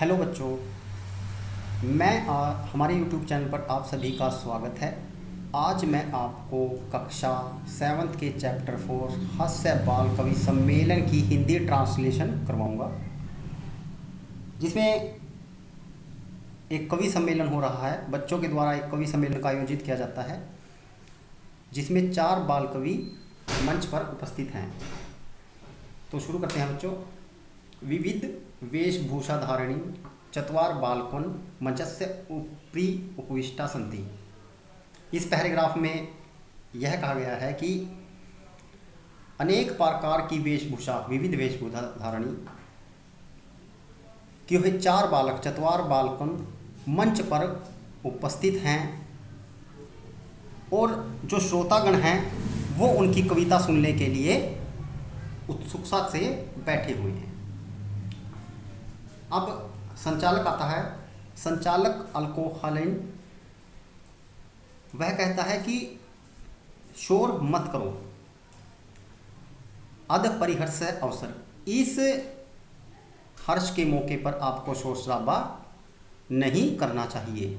Hello बच्चों, हमारे YouTube channel पर आप सभी का स्वागत है। आज मैं आपको कक्षा 7th के चैप्टर 4 हास्य बाल कवि सम्मेलन की हिंदी ट्रांसलेशन करवाऊंगा, जिसमें एक कवि सम्मेलन हो रहा है। बच्चों के द्वारा एक कवि सम्मेलन का आयोजित किया जाता है, जिसमें 4 बाल कवि मंच पर उपस्थित हैं। तो शुरू करते हैं बच्चों। विविध वेशभूषा धारिणी चत्वार बालकों मंचस्य उपरि उपविष्टा सन्ति। इस पैराग्राफ में यह कहा गया है कि अनेक प्रकार की वेशभूषा, विविध वेशभूषा धारणी कि हुए 4 बालक चत्वार बालकों मंच पर उपस्थित हैं और जो श्रोतागण हैं वो उनकी कविता सुनने के लिए उत्सुकता से बैठे हुए हैं। अब संचालक आता है। संचालक अल्कोहलिन वह कहता है कि शोर मत करो, अध परिहर्ष अवसर। इस हर्ष के मौके पर आपको शोर शराबा नहीं करना चाहिए।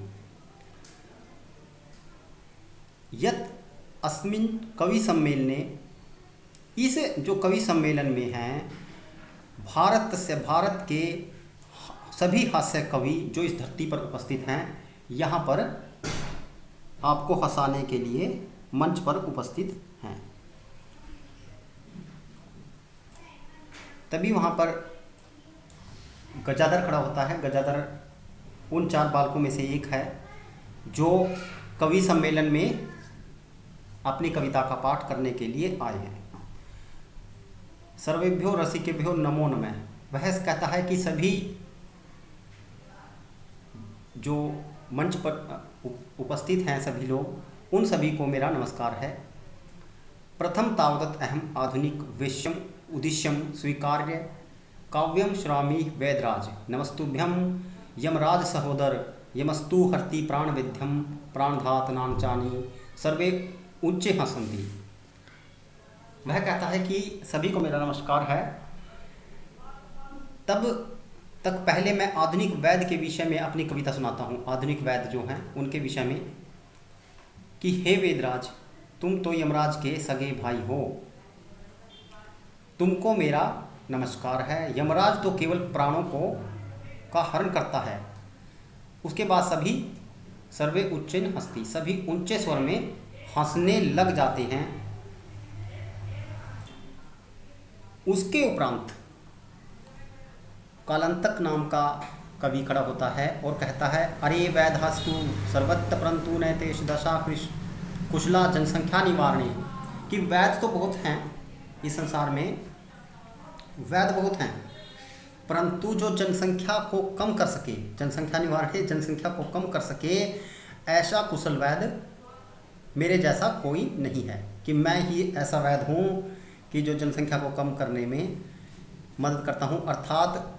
यत अस्मिन् कवि सम्मेलने, इस जो कवि सम्मेलन में हैं भारत के सभी हास्य कवि जो इस धरती पर उपस्थित हैं, यहाँ पर आपको हंसाने के लिए मंच पर उपस्थित हैं। तभी वहाँ पर गजाधर खड़ा होता है। गजाधर उन 4 बालकों में से एक है जो कवि सम्मेलन में अपनी कविता का पाठ करने के लिए आए हैं। सर्वेभ्यो रसिकेभ्यो नमो नमः। वह कहता है कि सभी जो मंच पर उपस्थित हैं सभी लोग, उन सभी को मेरा नमस्कार है। प्रथम तावदत् अहम आधुनिक वेश्यम उद्दिश्यम स्वीकार्य काव्यम श्रामी वेदराज नमस्तुभ्यम यमराज सहोदर यमस्तु हर्ति प्राणविध्यम प्राणधात नांचानी सर्वे उच्चे हंसन्ति। वह कहता है कि सभी को मेरा नमस्कार है। तब तक पहले मैं आधुनिक वैद्य के विषय में अपनी कविता सुनाता हूँ। आधुनिक वैद्य जो हैं उनके विषय में कि हे वेदराज, तुम तो यमराज के सगे भाई हो, तुमको मेरा नमस्कार है। यमराज तो केवल प्राणों का हरण करता है। उसके बाद सभी सर्वे उच्चैन हंसती, सभी ऊंचे स्वर में हंसने लग जाते हैं। उसके उपरांत कालांतक नाम का कवि खड़ा होता है और कहता है, अरे वैधस्तु सर्वत्र परंतु नैतेश दशा कुशला जनसंख्या निवारणे। कि वैद्य तो बहुत हैं इस संसार में, वैद्य बहुत हैं, परंतु जो जनसंख्या को कम कर सके, जनसंख्या निवारणे जनसंख्या को कम कर सके, ऐसा कुशल वैद्य मेरे जैसा कोई नहीं है। कि मैं ही ऐसा वैद्य हूँ कि जो जनसंख्या को कम करने में मदद करता हूँ। अर्थात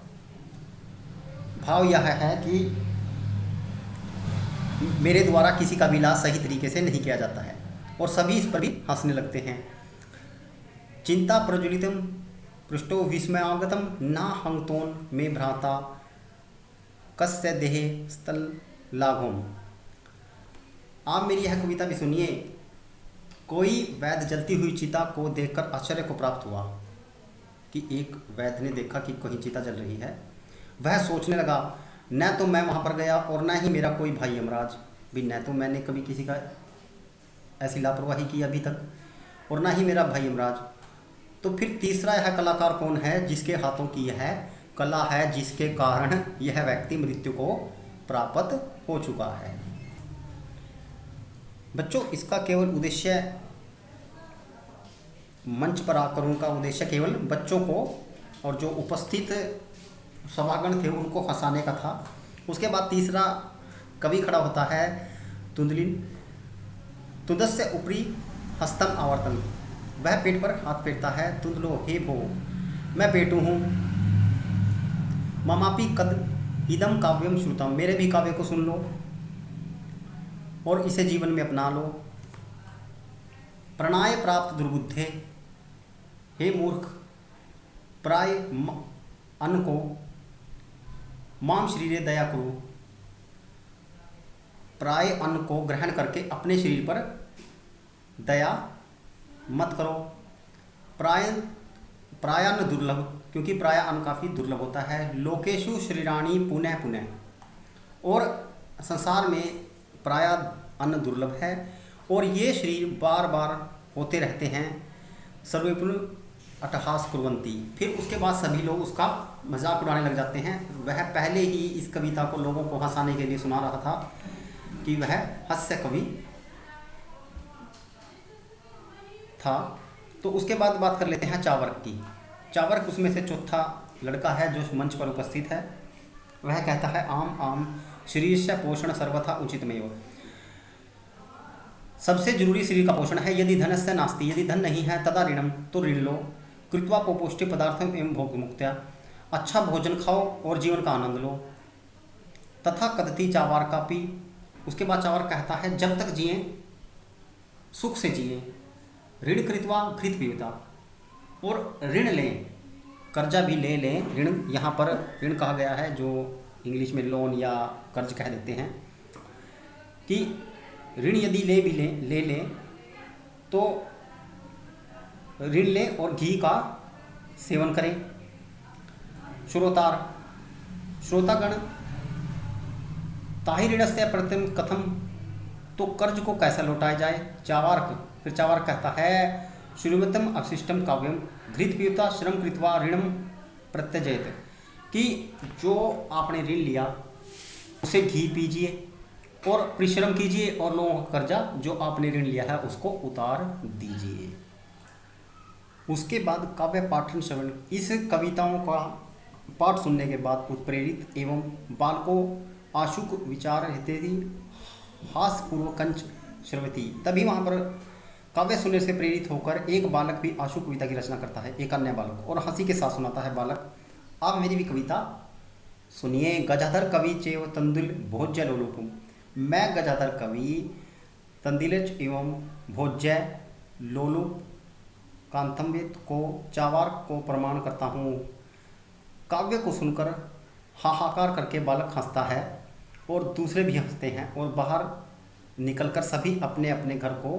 भाव यह है कि मेरे द्वारा किसी का भी इलाज सही तरीके से नहीं किया जाता है। और सभी इस पर भी हंसने लगते हैं। चिंता प्रज्वलितम पृष्ठो विस्मयागतम ना हंगतोन में भ्राता कस्य देहे स्थल लाघोम। आप मेरी यह कविता भी सुनिए। कोई वैद्य जलती हुई चिता को देखकर आश्चर्य को प्राप्त हुआ कि एक वैद्य ने देखा कि कहीं चिता जल रही है। वह सोचने लगा, न तो मैं वहाँ पर गया और न ही मेरा कोई भाई यमराज भी, न तो मैंने कभी किसी का ऐसी लापरवाही की अभी तक, और न ही मेरा भाई यमराज। तो फिर तीसरा यह कलाकार कौन है जिसके हाथों की यह कला है, जिसके कारण यह व्यक्ति मृत्यु को प्राप्त हो चुका है। बच्चों, इसका केवल उद्देश्य मंच पर आकर उनका उद्देश्य केवल बच्चों को और जो उपस्थित सभागण थे उनको हंसाने का था। उसके बाद तीसरा कवि खड़ा होता है, तुंदलिन तुदस्य उपरी हस्तम आवर्तन। वह पेट पर हाथ फेरता है। तुंदलो हे भो, मैं पेटू हूँ। ममापि कद इदम काव्यम श्रुतम, मेरे भी काव्य को सुन लो और इसे जीवन में अपना लो। प्रणाय प्राप्त दुर्बुद्धे, हे मूर्ख, प्राय अन्न को माम शरीरे दया करो, प्राय अन्न को ग्रहण करके अपने शरीर पर दया मत करो। प्रायान्न दुर्लभ, क्योंकि प्राय अन्न काफ़ी दुर्लभ होता है। लोकेशु शरीराणी पुनः पुनः, और संसार में प्राय अन्न दुर्लभ है और ये शरीर बार बार होते रहते हैं। सर्वेपुन अट्टहास कुर्वन्ति, फिर उसके बाद सभी लोग उसका मजाक उड़ाने लग जाते हैं। वह पहले ही इस कविता को लोगों को हंसाने के लिए सुना रहा था कि वह हास्य कवि था। तो उसके बाद बात कर लेते हैं चावर्क की। चावर्क उसमें से चौथा लड़का है जो मंच पर उपस्थित है। वह कहता है आम आम शरीर से पोषण सर्वथा उचितमेव, सबसे जरूरी शरीर का पोषण है। यदि धनस्य नास्ति, यदि धन नहीं है तदा ऋणम, तो ऋण लो। कृत्वा पौष्टिक पदार्थम एवं भोग मुक्त्या, अच्छा भोजन खाओ और जीवन का आनंद लो। तथा कदती चावार का पी, उसके बाद चावार कहता है जब तक जिए सुख से जिए। ऋण कृत्वा घृत पीता, और ऋण लें, कर्जा भी ले लें। ऋण यहाँ पर ऋण कहा गया है जो इंग्लिश में लोन या कर्ज कह देते हैं, कि ऋण यदि ले लें तो ऋण लें और घी का सेवन करें। श्रोतागण ताहि ऋणस्य प्रतिम कथम, तो कर्ज को कैसे लौटाया जाए। फिर चावार्क कहता है श्रीमतम अवशिष्टम काव्यम घृत पीता श्रम कृत्वा ऋणम प्रत्यजेत, कि जो आपने ऋण लिया उसे घी पीजिए और परिश्रम कीजिए और लोगों का कर्जा जो आपने ऋण लिया है उसको उतार दीजिए। उसके बाद काव्य पाठन श्रवण, इस कविताओं का पाठ सुनने के बाद उत्प्रेरित एवं बालको आशुक विचार इत्यादि हास्यपूर्वकंच श्रवती, तभी वहाँ पर काव्य सुनने से प्रेरित होकर एक बालक भी आशु कविता की रचना करता है, एक अन्य बालक, और हंसी के साथ सुनाता है बालक। आप मेरी भी कविता सुनिए। गजाधर कवि चेव तंदुल भोज्य लोलुपुम, मैं गजाधर कवि तंदिलच एवं भोज्य लोलुप कांतम्बित को चावार्क को प्रमाण करता हूँ। काव्य को सुनकर हाहाकार करके बालक हंसता है और दूसरे भी हंसते हैं और बाहर निकलकर सभी अपने अपने घर को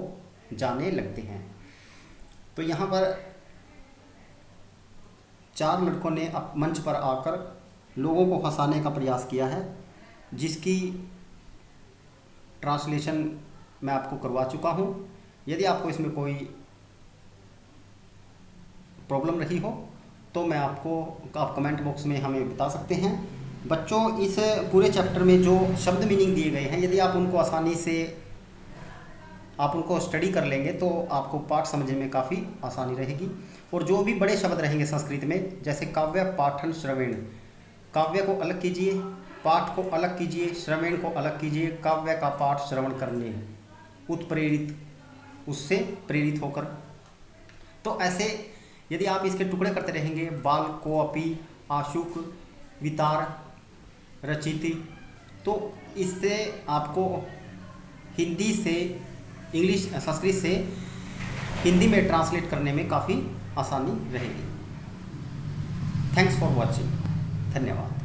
जाने लगते हैं। तो यहाँ पर 4 लड़कों ने मंच पर आकर लोगों को हंसाने का प्रयास किया है, जिसकी ट्रांसलेशन मैं आपको करवा चुका हूँ। यदि आपको इसमें कोई प्रॉब्लम रही हो तो मैं आप कमेंट बॉक्स में हमें बता सकते हैं। बच्चों, इस पूरे चैप्टर में जो शब्द मीनिंग दिए गए हैं, यदि आप उनको आसानी से आप उनको स्टडी कर लेंगे तो आपको पाठ समझने में काफ़ी आसानी रहेगी। और जो भी बड़े शब्द रहेंगे संस्कृत में, जैसे काव्य पाठन श्रवण, काव्य को अलग कीजिए, पाठ को अलग कीजिए, श्रवण को अलग कीजिए। काव्य का पाठ श्रवण करने उत्प्रेरित, उससे प्रेरित होकर, तो ऐसे यदि आप इसके टुकड़े करते रहेंगे, बाल को अपी आशुक वितार रचिति, तो इससे आपको हिंदी से इंग्लिश संस्कृत से हिंदी में ट्रांसलेट करने में काफ़ी आसानी रहेगी। थैंक्स फॉर वॉचिंग, धन्यवाद।